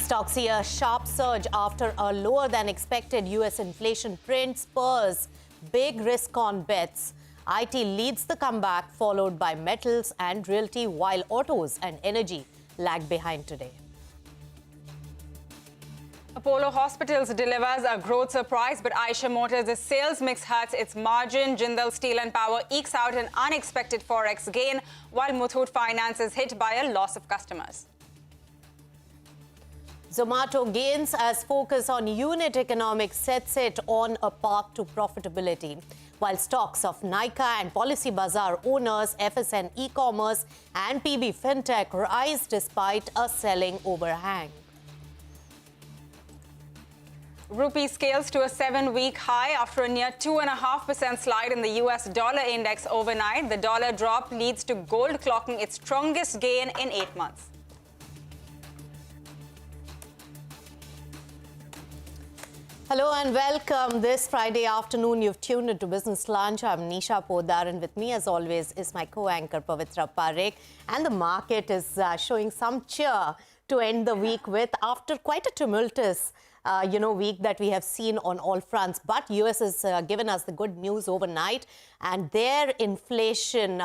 Stocks see a sharp surge after a lower than expected U.S. inflation print spurs big risk on bets. IT leads the comeback, followed by metals and realty, while autos and energy lag behind today. Apollo Hospitals delivers a growth surprise, but Eicher Motors' sales mix hurts its margin. Jindal Steel and Power ekes out an unexpected forex gain, while Muthoot Finance is hit by a loss of customers. Zomato gains as focus on unit economics sets it on a path to profitability, while stocks of Nykaa and Policy Bazaar owners, FSN e-commerce and PB Fintech rise despite a selling overhang. Rupee scales to a 7-week high after a near 2.5% slide in the US dollar index overnight. The dollar drop leads to gold clocking its strongest gain in 8 months. Hello and welcome. This Friday afternoon, you've tuned into Business Lunch. I'm Nisha Podar, and with me, as always, is my co-anchor Pavitra Parekh. And the market is showing some cheer to end the week with after quite a tumultuous week that we have seen on all fronts. But US has given us the good news overnight, and their inflation,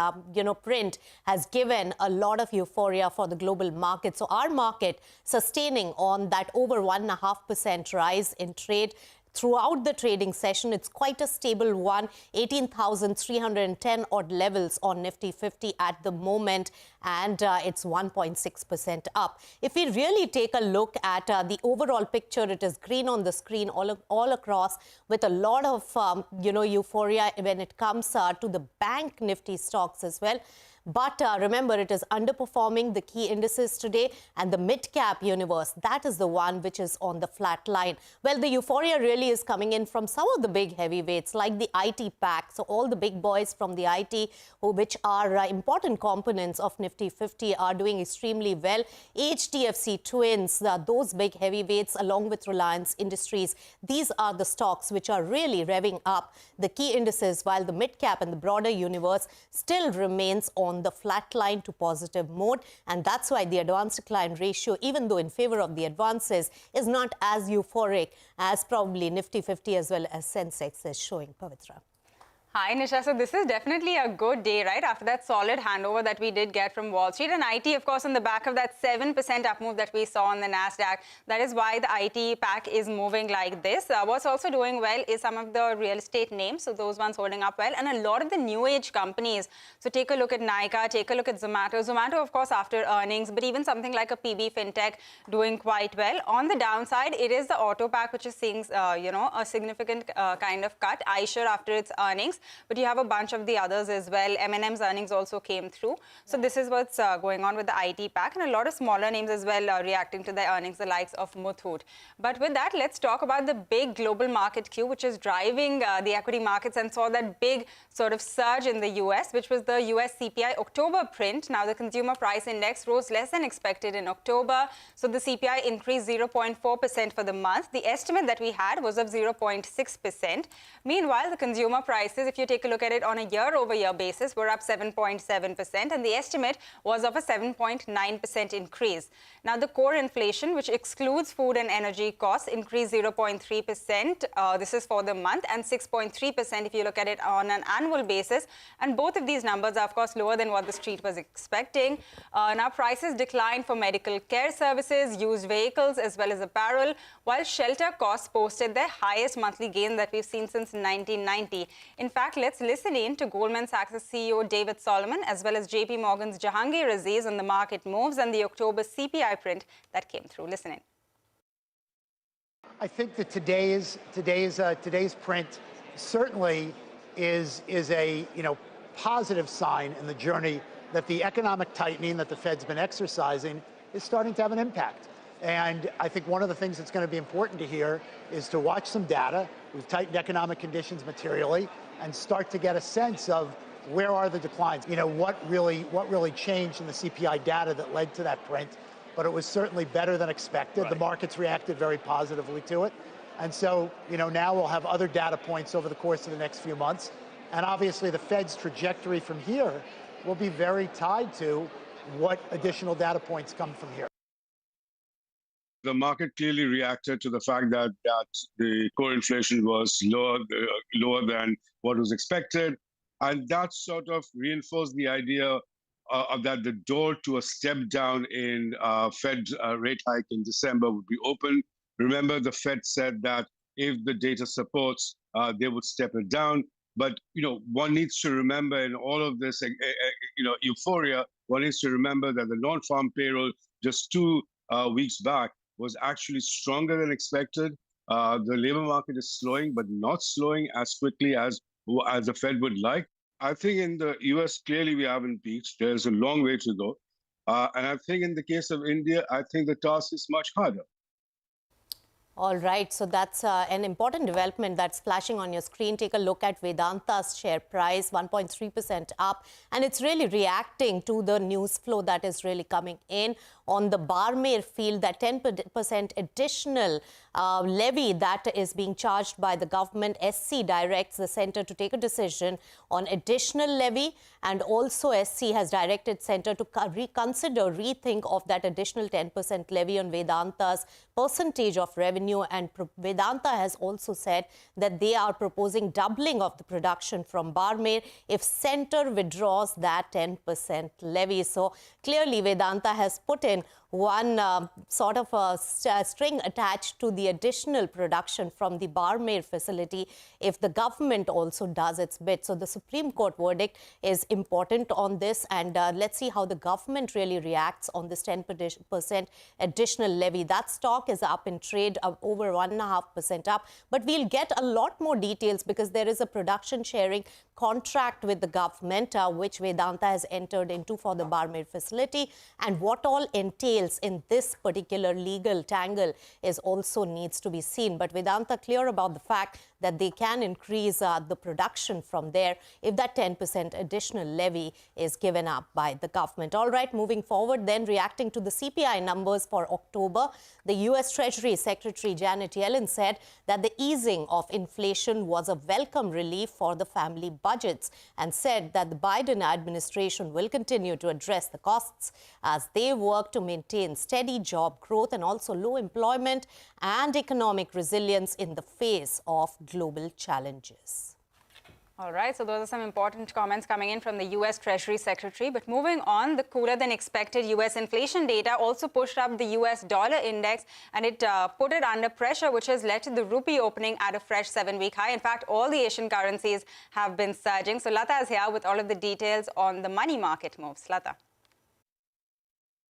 print has given a lot of euphoria for the global market. So our market sustaining on that over 1.5% rise in trade. Throughout the trading session, it's quite a stable one, 18,310 odd levels on Nifty 50 at the moment, and it's 1.6% up. If we really take a look at the overall picture, it is green on the screen all across, with a lot of, euphoria when it comes to the bank Nifty stocks as well. But remember, it is underperforming the key indices today, and the mid-cap universe, that is the one which is on the flat line. Well, the euphoria really is coming in from some of the big heavyweights like the IT pack. So all the big boys from the IT, which are important components of Nifty 50, are doing extremely well. HDFC Twins, those big heavyweights along with Reliance Industries, these are the stocks which are really revving up the key indices, while the mid-cap and the broader universe still remains on the flat line to positive mode, and that's why the advance decline ratio, even though in favor of the advances, is not as euphoric as probably Nifty 50 as well as Sensex is showing. Pavitra. Hi, Nisha. So this is definitely a good day, right? After that solid handover that we did get from Wall Street. And IT, of course, on the back of that 7% up move that we saw on the NASDAQ. That is why the IT pack is moving like this. What's also doing well is some of the real estate names. So those ones holding up well. And a lot of the new age companies. So take a look at Nykaa, take a look at Zomato. Zomato, of course, after earnings, but even something like a PB Fintech doing quite well. On the downside, it is the auto pack, which is seeing, a significant kind of cut. Eicher after its earnings. But you have a bunch of the others as well. M&M's earnings also came through. So this is what's going on with the IT pack. And a lot of smaller names as well reacting to their earnings, the likes of Muthoot. But with that, let's talk about the big global market cue, which is driving the equity markets, and saw that big sort of surge in the US, which was the US CPI October print. Now, the consumer price index rose less than expected in October. So the CPI increased 0.4% for the month. The estimate that we had was of 0.6%. Meanwhile, the consumer prices, if you take a look at it on a year-over-year basis, we're up 7.7%, and the estimate was of a 7.9% increase. Now, the core inflation, which excludes food and energy costs, increased 0.3%. This is for the month, and 6.3% if you look at it on an annual basis. And both of these numbers are, of course, lower than what the street was expecting. Now, prices declined for medical care services, used vehicles, as well as apparel, while shelter costs posted their highest monthly gain that we've seen since 1990. In fact, let's listen in to Goldman Sachs CEO David Solomon, as well as JP Morgan's Jahangir Aziz on the market moves and the October CPI print that came through. Listen in. I think that today's print certainly is a positive sign in the journey that the economic tightening that the Fed's been exercising is starting to have an impact. And I think one of the things that's going to be important to hear is to watch some data. We've tightened economic conditions materially, and start to get a sense of where are the declines. What really changed in the CPI data that led to that print. But it was certainly better than expected. Right. The markets reacted very positively to it. And so, now we'll have other data points over the course of the next few months. And obviously the Fed's trajectory from here will be very tied to what additional data points come from here. The market clearly reacted to the fact that the core inflation was lower than what was expected, and that sort of reinforced the idea of that the door to a step down in Fed rate hike in December would be open. Remember, the Fed said that if the data supports, they would step it down. But one needs to remember in all of this, euphoria, one needs to remember that the non-farm payroll just 2 weeks back was actually stronger than expected. The labor market is slowing, but not slowing as quickly as the Fed would like. I think in the US, clearly we haven't peaked. There's a long way to go. And I think in the case of India, I think the task is much harder. All right, so that's an important development that's flashing on your screen. Take a look at Vedanta's share price, 1.3% up, and it's really reacting to the news flow that is really coming in on the Barmer field, that 10% additional levy that is being charged by the government. SC directs the centre to take a decision on additional levy, and also SC has directed centre to rethink of that additional 10% levy on Vedanta's percentage of revenue. And Vedanta has also said that they are proposing doubling of the production from Barmer if centre withdraws that 10% levy. So clearly Vedanta has put in one sort of a string attached to the additional production from the Barmer facility if the government also does its bit. So the Supreme Court verdict is important on this, and let's see how the government really reacts on this 10% additional levy. That stock is up in trade, over 1.5% up, but we'll get a lot more details because there is a production sharing contract with the government, which Vedanta has entered into for the Barmer facility, and what all entails in this particular legal tangle is also needs to be seen. But Vedanta clear about the fact that they can increase the production from there if that 10% additional levy is given up by the government. All right, moving forward then, reacting to the CPI numbers for October, the US Treasury Secretary Janet Yellen said that the easing of inflation was a welcome relief for the family budgets, and said that the Biden administration will continue to address the costs as they work to maintain steady job growth and also low employment and economic resilience in the face of global challenges. All right, so those are some important comments coming in from the U.S. Treasury Secretary. But moving on, the cooler than expected U.S. inflation data also pushed up the U.S. dollar index, and it put it under pressure, which has led to the rupee opening at a fresh 7-week high. In fact, all the Asian currencies have been surging. So Lata is here with all of the details on the money market moves. Lata.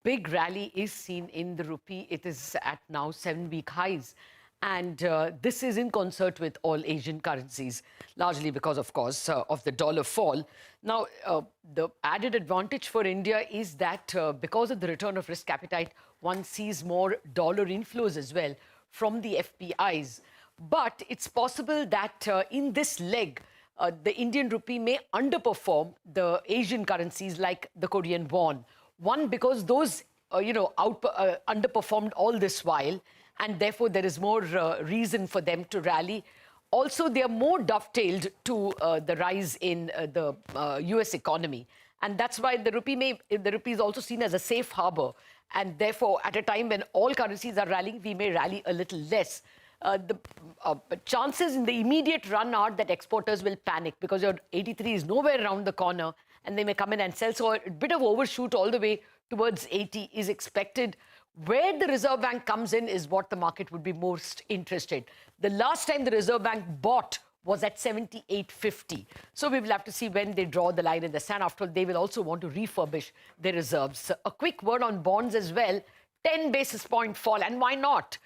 Big rally is seen in the rupee. It is at now 7-week highs. And this is in concert with all Asian currencies, largely because, of course, of the dollar fall. Now, the added advantage for India is that because of the return of risk appetite, one sees more dollar inflows as well from the FPIs. But it's possible that in this leg, the Indian rupee may underperform the Asian currencies like the Korean won. One, because those, underperformed all this while, and therefore there is more reason for them to rally. Also, they are more dovetailed to the rise in the US economy. And that's why the rupee is also seen as a safe harbor. And therefore, at a time when all currencies are rallying, we may rally a little less. The chances in the immediate run are that exporters will panic because your 83 is nowhere around the corner and they may come in and sell. So a bit of overshoot all the way towards 80 is expected. Where the Reserve Bank comes in is what the market would be most interested. The last time the Reserve Bank bought was at 78.50. So we will have to see when they draw the line in the sand. After all, they will also want to refurbish their reserves. A quick word on bonds as well. 10 basis point fall, and why not?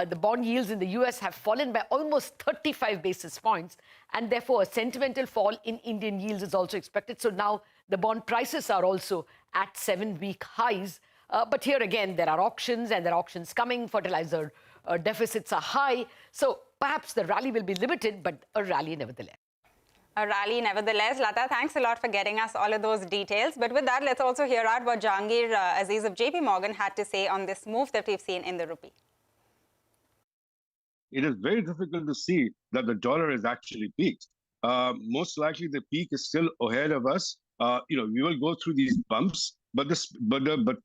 The bond yields in the US have fallen by almost 35 basis points, and therefore a sentimental fall in Indian yields is also expected. So now the bond prices are also at 7-week highs. But here again, there are auctions, and there are auctions coming. Fertilizer deficits are high. So perhaps the rally will be limited, but a rally nevertheless. A rally nevertheless. Lata, thanks a lot for getting us all of those details. But with that, let's also hear out what Jahangir Aziz of JP Morgan had to say on this move that we've seen in the rupee. It is very difficult to see that the dollar is actually peaked. Most likely the peak is still ahead of us. We will go through these bumps, but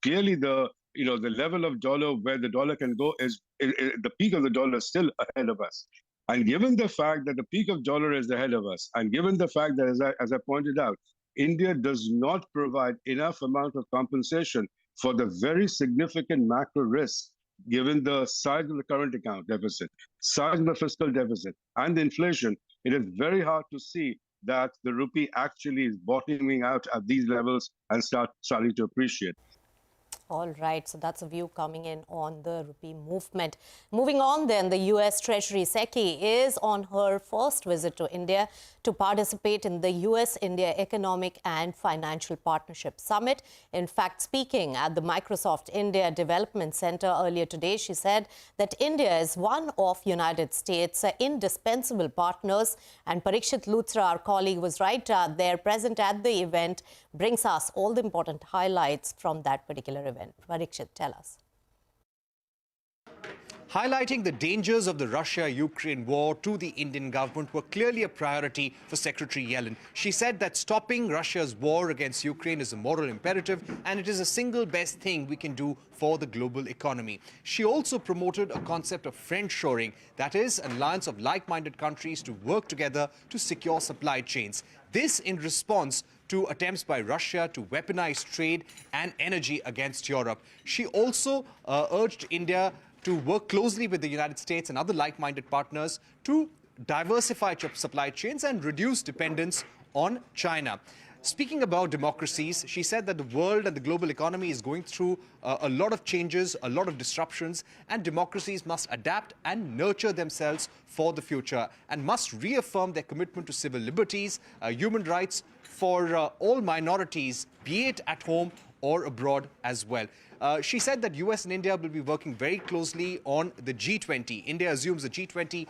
clearly the the level of dollar where the dollar can go is the peak of the dollar is still ahead of us. And given the fact that the peak of dollar is ahead of us, and given the fact that, as I pointed out, India does not provide enough amount of compensation for the very significant macro risk, given the size of the current account deficit, size of the fiscal deficit, and the inflation, it is very hard to see that the rupee actually is bottoming out at these levels and starting to appreciate. All right, so that's a view coming in on the rupee movement. Moving on then, the US Treasury Secretary is on her first visit to India to participate in the US-India Economic and Financial Partnership Summit. In fact, speaking at the Microsoft India Development Center earlier today, she said that India is one of United States' indispensable partners. And Parikshit Luthra, our colleague, was right there present at the event, brings us all the important highlights from that particular event. Parikshit, tell us. Highlighting the dangers of the Russia-Ukraine war to the Indian government were clearly a priority for Secretary Yellen. She said that stopping Russia's war against Ukraine is a moral imperative and it is a single best thing we can do for the global economy. She also promoted a concept of friendshoring, that is, an alliance of like-minded countries to work together to secure supply chains. This in response to attempts by Russia to weaponize trade and energy against Europe. She also urged India to work closely with the United States and other like-minded partners to diversify supply chains and reduce dependence on China. Speaking about democracies, she said that the world and the global economy is going through a lot of changes, a lot of disruptions, and democracies must adapt and nurture themselves for the future and must reaffirm their commitment to civil liberties, human rights for all minorities, be it at home or abroad as well. She said that US and India will be working very closely on the G20. India assumes the G20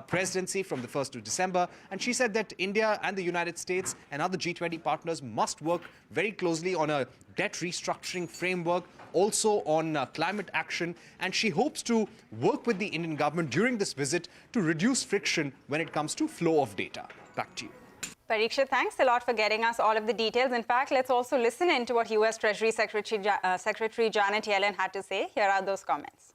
presidency from the 1st of December. And she said that India and the United States and other G20 partners must work very closely on a debt restructuring framework, also on climate action. And she hopes to work with the Indian government during this visit to reduce friction when it comes to flow of data. Back to you. Parikshit, thanks a lot for getting us all of the details. In fact, let's also listen in to what U.S. Treasury Secretary Janet Yellen had to say. Here are those comments.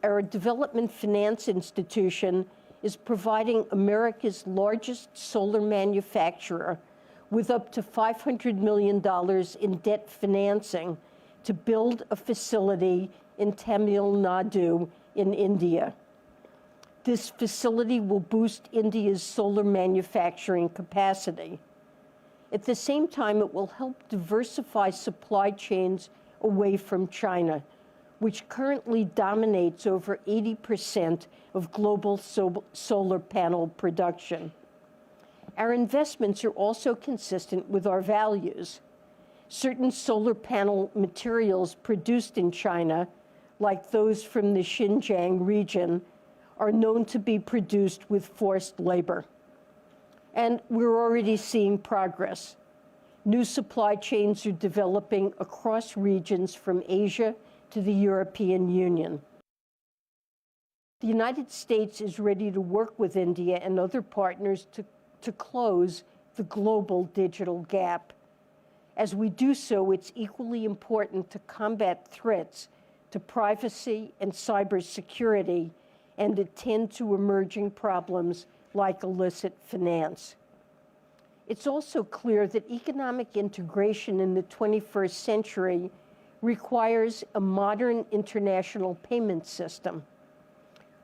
Our development finance institution is providing America's largest solar manufacturer with up to $500 million in debt financing to build a facility in Tamil Nadu in India. This facility will boost India's solar manufacturing capacity. At the same time, it will help diversify supply chains away from China, which currently dominates over 80% of global solar panel production. Our investments are also consistent with our values. Certain solar panel materials produced in China, like those from the Xinjiang region, are known to be produced with forced labor. And we're already seeing progress. New supply chains are developing across regions from Asia to the European Union. The United States is ready to work with India and other partners to close the global digital gap. As we do so, it's equally important to combat threats to privacy and cybersecurity and attend to emerging problems like illicit finance. It's also clear that economic integration in the 21st century requires a modern international payment system.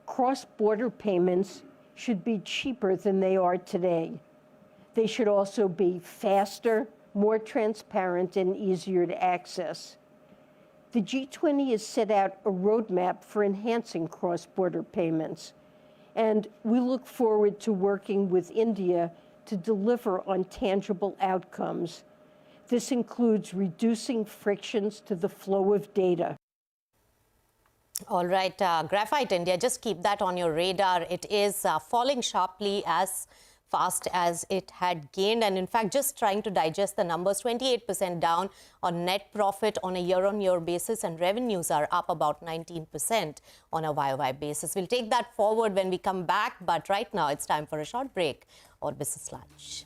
Cross-border payments should be cheaper than they are today. They should also be faster, more transparent, and easier to access. The G20 has set out a roadmap for enhancing cross-border payments, and we look forward to working with India to deliver on tangible outcomes. This includes reducing frictions to the flow of data. All right, Graphite India, just keep that on your radar. It is falling sharply as fast as it had gained. And in fact, just trying to digest the numbers, 28% down on net profit on a year-on-year basis, and revenues are up about 19% on a YOY basis. We'll take that forward when we come back. But right now, it's time for a short break or business lunch.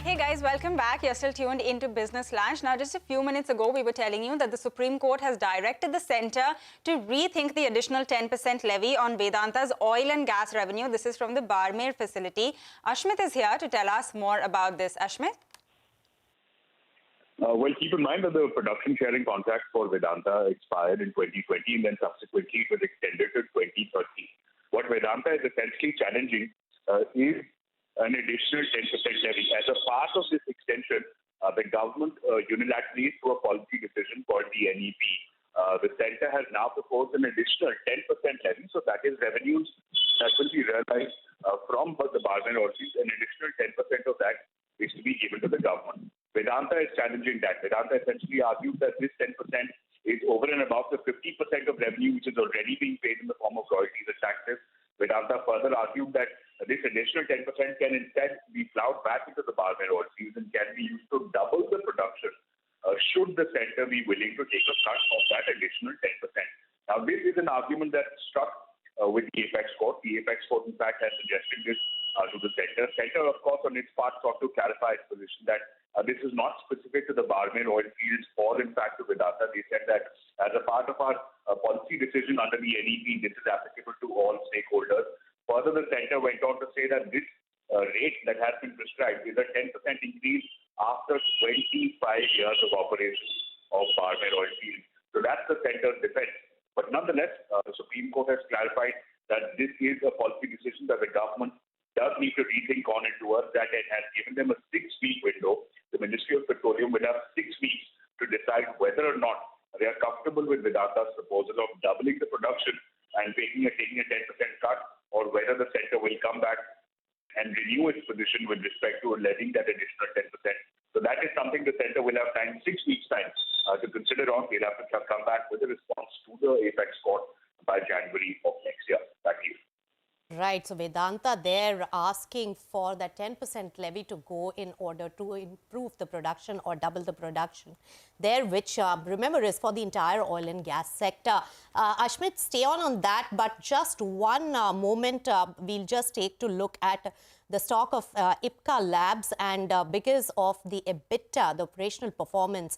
Hey guys, welcome back. You're still tuned into Business Lunch. Now, just a few minutes ago, we were telling you that the Supreme Court has directed the centre to rethink the additional 10% levy on Vedanta's oil and gas revenue. This is from the Barmer facility. Ashmit is here to tell us more about this. Ashmit? Well, keep in mind that the production sharing contract for Vedanta expired in 2020 and then subsequently it was extended to 2030. What Vedanta is essentially challenging is an additional 10% levy. As a part of this extension, the government unilaterally, through a policy decision called the NEP, the centre has now proposed an additional 10% levy. So that is revenues that will be realized from the Barmer royalties. An additional 10% of that is to be given to the government. Vedanta is challenging that. Vedanta essentially argues that this 10% is over and above the 50% of revenue which is already being paid in the form of royalties and taxes. Vedanta further argued that this additional 10% can instead be plowed back into the Barmer royalties and can be used to double the production should the centre be willing to take a cut of that additional 10%. Now, this is an argument that struck with the Apex Court. The Apex Court, in fact, has suggested this to the centre. Centre, of course, on its part, sought to clarify its position that this is not specific to the Barmer oil fields or, in fact, to Vedanta. They said that as a part of our policy decision under the NEP, this is applicable to all stakeholders. Further, the centre went on to say that this rate that has been prescribed is a 10% increase after 25 years of operation of Barmer oil fields. So that's the centre's defense. But nonetheless, the Supreme Court has clarified that this is a policy decision that the government does need to rethink on it towards that. It has given them a 6-week window. The Ministry of Petroleum will have 6 weeks to decide whether or not they are comfortable with Vedanta's proposal of doubling the production and taking a 10% cut, or whether the centre will come back and renew its position with respect to levying that additional 10%. So that is something the centre will have time, 6 weeks' time, to consider on. They'll have to come back with a response to the Apex Court by January of next year. Back to you. Right, so Vedanta, they're asking for that 10% levy to go in order to improve the production or double the production there, which, remember, is for the entire oil and gas sector. Ashmit, stay on that, but just one moment, we'll just take to look at the stock of Ipca Labs, and because of the EBITDA, the operational performance,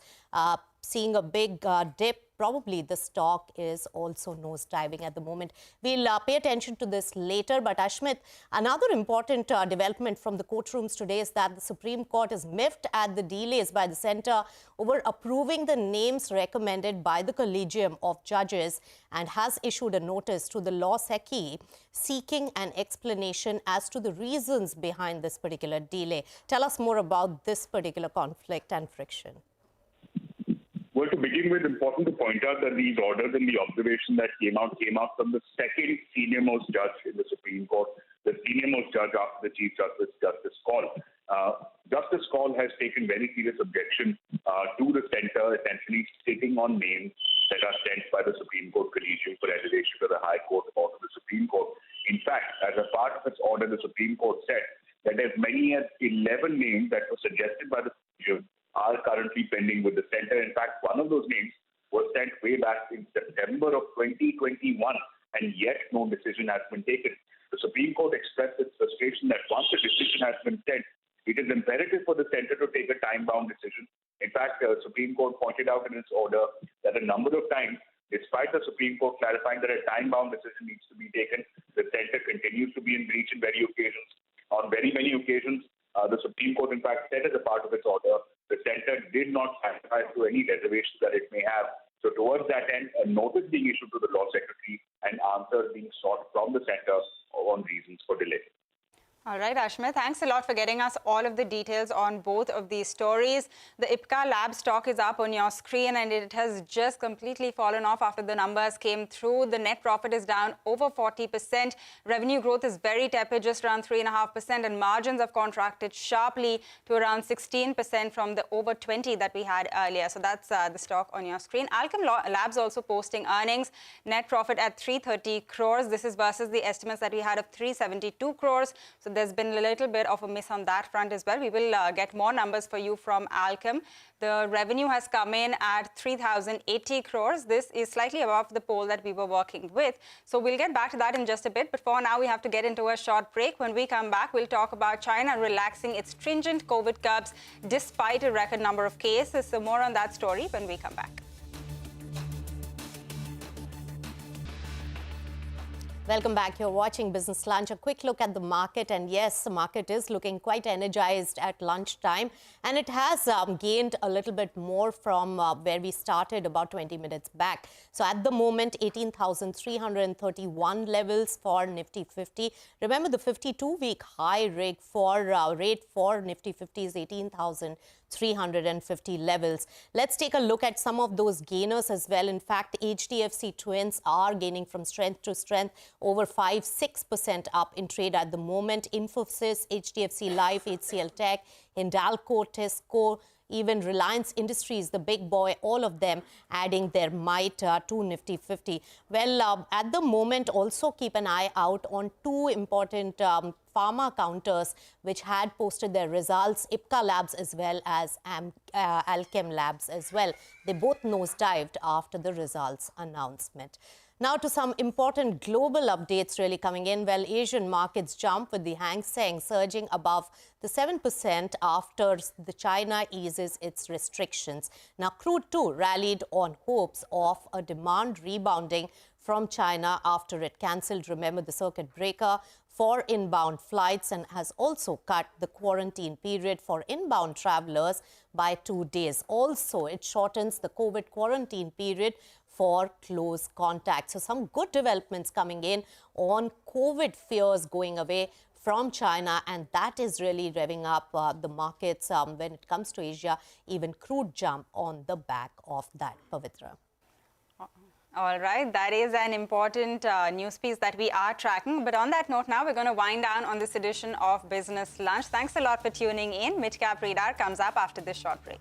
seeing a big dip, probably the stock is also nosediving at the moment. We'll pay attention to this later. But Ashmit, another important development from the courtrooms today is that the Supreme Court is miffed at the delays by the centre over approving the names recommended by the Collegium of Judges and has issued a notice to the Law Secchi seeking an explanation as to the reasons behind this particular delay. Tell us more about this particular conflict and friction. Well, to begin with, important to point out that these orders and the observation that came out from the second senior-most judge in the Supreme Court, the senior-most judge after the Chief Justice, Justice Kaul. Justice Kaul has taken very serious objection to the centre essentially sitting on names that are sent by the Supreme Court Collegium for elevation to the High Court or to the Supreme Court. In fact, as a part of its order, the Supreme Court said that as many as 11 names that were suggested by the Collegium are currently pending with the centre. In fact, one of those names was sent way back in September of 2021, and yet no decision has been taken. The Supreme Court expressed its frustration that once a decision has been sent, it is imperative for the centre to take a time-bound decision. In fact, the Supreme Court pointed out in its order that a number of times, despite the Supreme Court clarifying that a time-bound decision needs to be taken, the centre continues to be in breach in many occasions. On very many occasions, the Supreme Court, in fact, said as a part of its order, the centre did not satisfy to any reservations that it may have. So towards that end, a notice being issued to the Law Secretary and answers being sought from the centre on reasons for delay. All right, Ashmit, thanks a lot for getting us all of the details on both of these stories. The Ipca Lab stock is up on your screen and it has just completely fallen off after the numbers came through. The net profit is down over 40%. Revenue growth is very tepid, just around 3.5%, and margins have contracted sharply to around 16% from the over 20 that we had earlier. So that's the stock on your screen. Alchem Labs also posting earnings. Net profit at 330 crores. This is versus the estimates that we had of 372 crores. So there's been a little bit of a miss on that front as well. We will get more numbers for you from Alchem. The revenue has come in at 3,080 crores. This is slightly above the poll that we were working with. So we'll get back to that in just a bit. But for now, we have to get into a short break. When we come back, we'll talk about China relaxing its stringent COVID curbs despite a record number of cases. So more on that story when we come back. Welcome back. You're watching Business Lunch. A quick look at the market. And yes, the market is looking quite energized at lunchtime. And it has gained a little bit more from where we started about 20 minutes back. So at the moment, 18,331 levels for Nifty 50. Remember, the 52-week high rate for Nifty 50 is 18,350 levels. Let's take a look at some of those gainers as well. In fact, HDFC Twins are gaining from strength to strength, over 5-6% up in trade at the moment. Infosys, HDFC Life, HCL Tech, Hindalco, Tesco, even Reliance Industries, the big boy, all of them adding their might to Nifty 50. Well, at the moment, also keep an eye out on two important pharma counters which had posted their results, Ipca Labs as well as Alchem Labs as well. They both nosedived after the results announcement. Now to some important global updates really coming in. Well, Asian markets jump with the Hang Seng surging above the 7% after the China eases its restrictions. Now, crude too rallied on hopes of a demand rebounding from China after it cancelled, remember, the circuit breaker for inbound flights and has also cut the quarantine period for inbound travelers by 2 days. Also, it shortens the COVID quarantine period for close contact. So some good developments coming in on COVID fears going away from China, and that is really revving up the markets when it comes to Asia. Even crude jump on the back of that, Pavitra. All right, that is an important news piece that we are tracking. But on that note, now we're going to wind down on this edition of Business Lunch. Thanks a lot for tuning in. Midcap Radar comes up after this short break.